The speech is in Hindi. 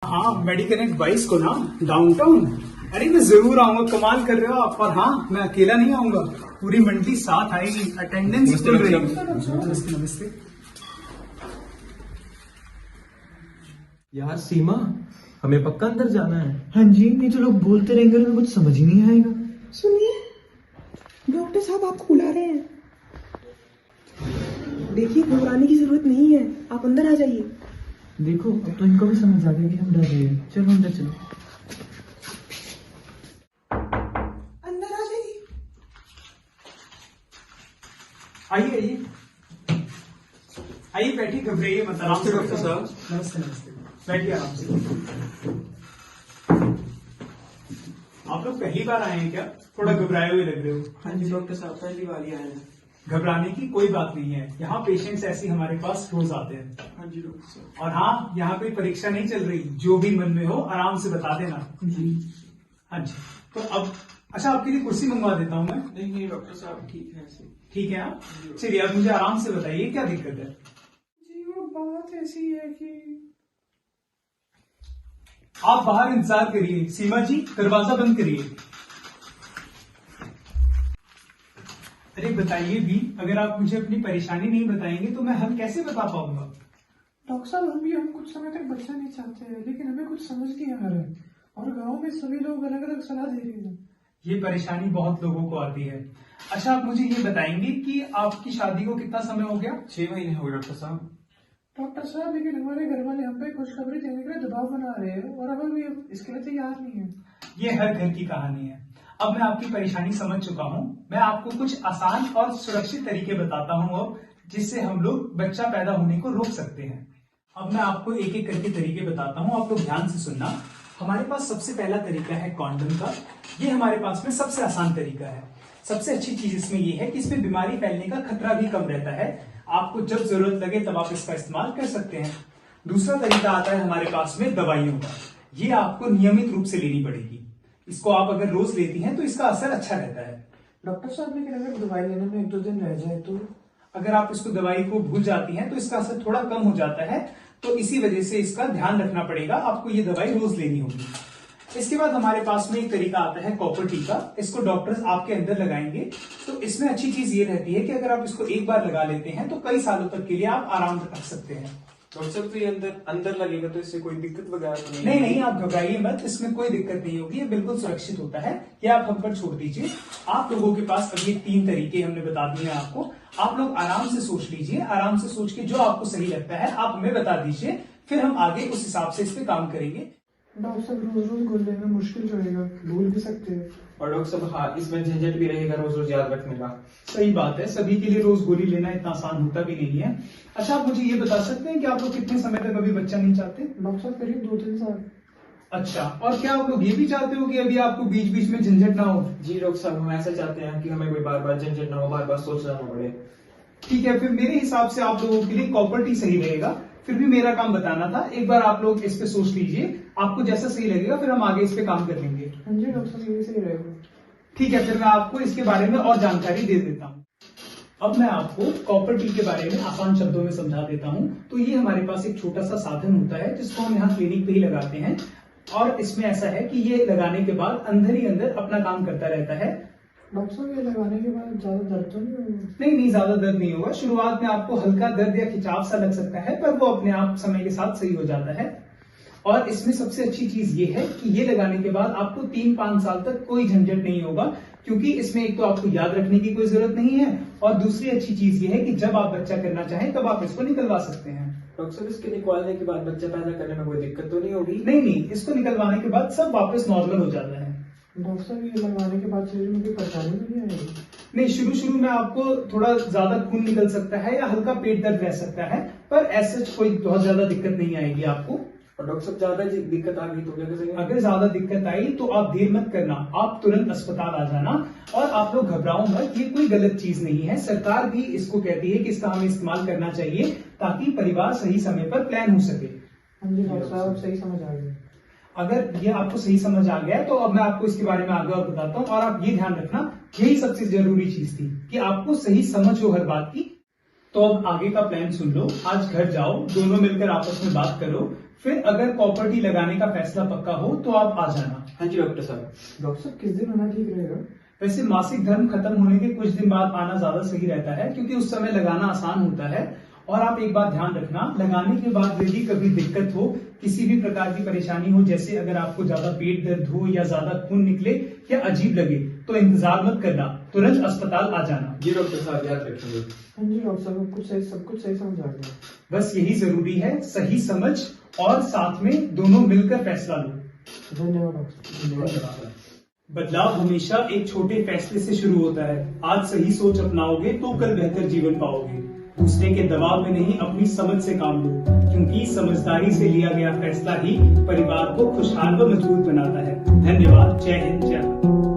हाँ, मेडिकनेक्ट 22 को ना डाउनटाउन। अरे मैं जरूर आऊंगा, कमाल कर रहे हो आप। और हाँ, मैं अकेला नहीं आऊंगा, पूरी मंडली साथ आएगी, अटेंडेंस फुल रहेगी। नमस्ते नमस्ते। यार सीमा, हमें पक्का अंदर जाना है। हाँ जी, नहीं तो लोग बोलते रहेंगे तो कुछ समझ ही नहीं आएगा। सुनिए, डॉक्टर साहब आपको बुला रहे हैं। देखिए, घबराने की जरूरत नहीं है, आप अंदर आ जाइए। देखो, अब तो इनको भी समझ आ गया कि हम डर रहे हैं। चलो अंदर चलो। अंदर आ जाइए। आइए आइए आइए, बैठिए, घबराइए मत, आराम से। डॉक्टर साहब। नमस्ते नमस्ते, बैठिए आराम से। आप लोग पहली बार आए हैं क्या? थोड़ा घबराए हुए लग रहे हो। हाँ जी डॉक्टर साहब, पहली बार ही आए हैं। घबराने की कोई बात नहीं है, यहाँ पेशेंट्स ऐसे हमारे पास रोज आते हैं। हाँ जी डॉक्टर साहब। और हाँ, यहाँ कोई परीक्षा नहीं चल रही, जो भी मन में हो आराम से बता देना। जी। हाँ जी, तो अब अच्छा, आपके लिए कुर्सी मंगवा देता हूँ मैं। नहीं नहीं डॉक्टर साहब, ठीक है ऐसे। ठीक है आप चलिए, आप मुझे आराम से बताइए क्या दिक्कत है। जी, वो बात ऐसी है कि आप बाहर इंतजार करिए। सीमा जी, दरवाजा बंद करिए। अरे बताइए भी, अगर आप मुझे अपनी परेशानी नहीं बताएंगे तो मैं हल कैसे बता पाऊंगा। डॉक्टर साहब, हम कुछ समय तक बचना नहीं चाहते हैं, लेकिन हमें कुछ समझ नहीं आ रहा है और गांव में सभी लोग अलग अलग सलाह दे रहे हैं। ये परेशानी बहुत लोगों को आती है। अच्छा, आप मुझे ये बताएंगे कि आपकी शादी को कितना समय हो गया? 6 महीने हो गए डॉक्टर साहब। डॉक्टर साहब, लेकिन हमारे घर वाले हम पे खुशखबरी देने के लिए दबाव बना रहे हैं और अब भी इसके लिए तैयार नहीं है। ये हर घर की कहानी है। अब मैं आपकी परेशानी समझ चुका हूँ। मैं आपको कुछ आसान और सुरक्षित तरीके बताता हूँ अब, जिससे हम लोग बच्चा पैदा होने को रोक सकते हैं। अब मैं आपको एक एक करके तरीके बताता हूँ, आप लोग ध्यान से सुनना। हमारे पास सबसे पहला तरीका है कॉन्डम का। ये हमारे पास में सबसे आसान तरीका है। सबसे अच्छी चीज इसमें ये है कि इसमें बीमारी फैलने का खतरा भी कम रहता है। आपको जब जरूरत लगे तब आप इसका इस्तेमाल कर सकते हैं। दूसरा तरीका आता है हमारे पास में दवाइयों का। ये आपको नियमित रूप से लेनी पड़ेगी। इसको आप अगर रोज लेती हैं तो इसका असर अच्छा रहता है। डॉक्टर साहब, लेकिन अगर दवाई लेने में 1-2 दिन रह जाए तो? अगर आप इसको दवाई को भूल जाती हैं तो इसका असर थोड़ा कम हो जाता है, तो इसी वजह से इसका ध्यान रखना पड़ेगा। आपको ये दवाई रोज लेनी होगी। इसके बाद हमारे पास में एक तरीका आता है कॉपर टी का। इसको डॉक्टर्स आपके अंदर लगाएंगे। तो इसमें अच्छी चीज ये रहती है कि अगर आप इसको एक बार लगा लेते हैं तो कई सालों तक के लिए आप आराम रख सकते हैं। डॉक्टर साहब, तो ये अंदर लगेगा तो इससे कोई दिक्कत वगैरह तो नहीं? नहीं नहीं, आप घबराइए मत, इसमें कोई दिक्कत नहीं होगी, ये बिल्कुल सुरक्षित होता है। ये आप हम पर छोड़ दीजिए। आप लोगों के पास अब ये 3 तरीके हमने बता दिए हैं आपको। आप लोग आराम से सोच लीजिए, आराम से सोच के जो आपको सही लगता है आप हमें बता दीजिए, फिर हम आगे उस हिसाब से इस पे काम करेंगे। डॉक्टर साहब, रोज रोज गोली लेना मुश्किल रहेगा, भूल भी सकते हैं। और डॉक्टर साहब, हाँ, इसमें झंझट भी रहेगा रोज रोज याद रखने का। सही बात है, सभी के लिए रोज गोली लेना इतना आसान होता भी नहीं है। अच्छा, आप मुझे ये बता सकते हैं कि आप लोग कितने समय तक अभी बच्चा नहीं चाहते? डॉक्टर साहब, करीब 2-3 साल। अच्छा, और क्या आप लोग ये भी चाहते हो कि अभी आपको बीच बीच में झंझट ना हो? जी डॉक्टर साहब, हम ऐसा चाहते हैं कि हमें कोई बार बार झंझट ना हो, बार बार सोचना ना पड़े। ठीक है, फिर मेरे हिसाब से आप लोगों के लिए कॉपर टी सही रहेगा। फिर भी मेरा काम बताना था, एक बार आप लोग इस पे सोच लीजिए, आपको जैसा सही लगेगा फिर हम आगे इस पे काम कर लेंगे। हाँ जी डॉक्टर साहब, यही सही रहेगा। ठीक है, फिर मैं आपको इसके बारे में और जानकारी दे देता हूँ। अब मैं आपको कॉपर टी के बारे में आसान शब्दों में समझा देता हूँ। तो ये हमारे पास एक छोटा सा साधन होता है जिसको हम यहाँ क्लिनिक पे ही लगाते हैं। और इसमें ऐसा है कि ये लगाने के बाद अंदर ही अंदर अपना काम करता रहता है। डॉक्टर साहब, ये लगाने के बाद ज्यादा दर्द तो नहीं होगा? नहीं, ज्यादा दर्द नहीं होगा। शुरुआत में आपको हल्का दर्द या खिंचाव सा लग सकता है, पर वो अपने आप समय के साथ सही हो जाता है। और इसमें सबसे अच्छी चीज ये है कि ये लगाने के बाद आपको 3-5 साल तक कोई झंझट नहीं होगा, क्योंकि इसमें एक तो आपको याद रखने की कोई जरूरत नहीं है, और दूसरी अच्छी चीज ये है कि जब आप बच्चा करना चाहें तब आप इसको निकलवा सकते हैं। डॉक्टर साहब, इसके निकालने के बाद बच्चा पैदा करने में कोई दिक्कत तो नहीं होगी? नहीं, इसको निकलवाने के बाद सब वापस नॉर्मल हो जाता है। डॉक्टर साहब, ये लगवाने के बाद शरीर में कोई परेशानी तो नहीं आएगी? नहीं, शुरू में आपको थोड़ा ज्यादा खून निकल सकता है या हल्का पेट दर्द रह सकता है, पर ऐसे कोई बहुत ज्यादा दिक्कत नहीं आएगी आपको। और डॉक्टर साहब, ज्यादा दिक्कत आ गई तो क्या करेंगे? अगर ज्यादा दिक्कत आई तो आप देर मत करना, आप तुरंत अस्पताल आ जाना। और आप लोग घबराओ मत, ये कोई गलत चीज नहीं है। सरकार भी इसको कहती है कि इसका हमें इस्तेमाल करना चाहिए ताकि परिवार सही समय पर प्लान हो सके। हाँ जी डॉक्टर साहब, सही समझ आ गई। अगर ये आपको सही समझ आ गया है तो अब मैं आपको इसके बारे में आगे और बताता हूँ। और आप ये ध्यान रखना, यही सबसे जरूरी चीज थी कि आपको सही समझ हो हर बात की। तो अब आगे का प्लान सुन लो। आज घर जाओ, दोनों मिलकर आपस में बात करो, फिर अगर प्रॉपर्टी लगाने का फैसला पक्का हो तो आप आ जाना। हाँ जी डॉक्टर साहब। डॉक्टर साहब किस दिन आना ठीक रहेगा? वैसे मासिक धर्म खत्म होने के कुछ दिन बाद आना ज्यादा सही रहता है, क्योंकि उस समय लगाना आसान होता है। और आप एक बात ध्यान रखना, लगाने के बाद यदि कभी दिक्कत हो, किसी भी प्रकार की परेशानी हो, जैसे अगर आपको ज्यादा पेट दर्द हो या ज्यादा खून निकले या अजीब लगे, तो इंतजार मत करना, तुरंत अस्पताल आ जाना। जी डॉक्टर साहब, याद रखेंगे। हाँ जी डॉक्टर साहब, सब कुछ सही समझ आ गया। बस यही जरूरी है, सही समझ और साथ में दोनों मिलकर फैसला लो। धन्यवाद डॉक्टर साहब। बदलाव हमेशा एक छोटे फैसले से शुरू होता है। आज सही सोच अपनाओगे तो कल बेहतर जीवन पाओगे। दूसरे के दबाव में नहीं, अपनी समझ से काम लो, क्योंकि समझदारी से लिया गया फैसला ही परिवार को खुशहाल व मजबूत बनाता है। धन्यवाद। जय हिंद, जय भारत।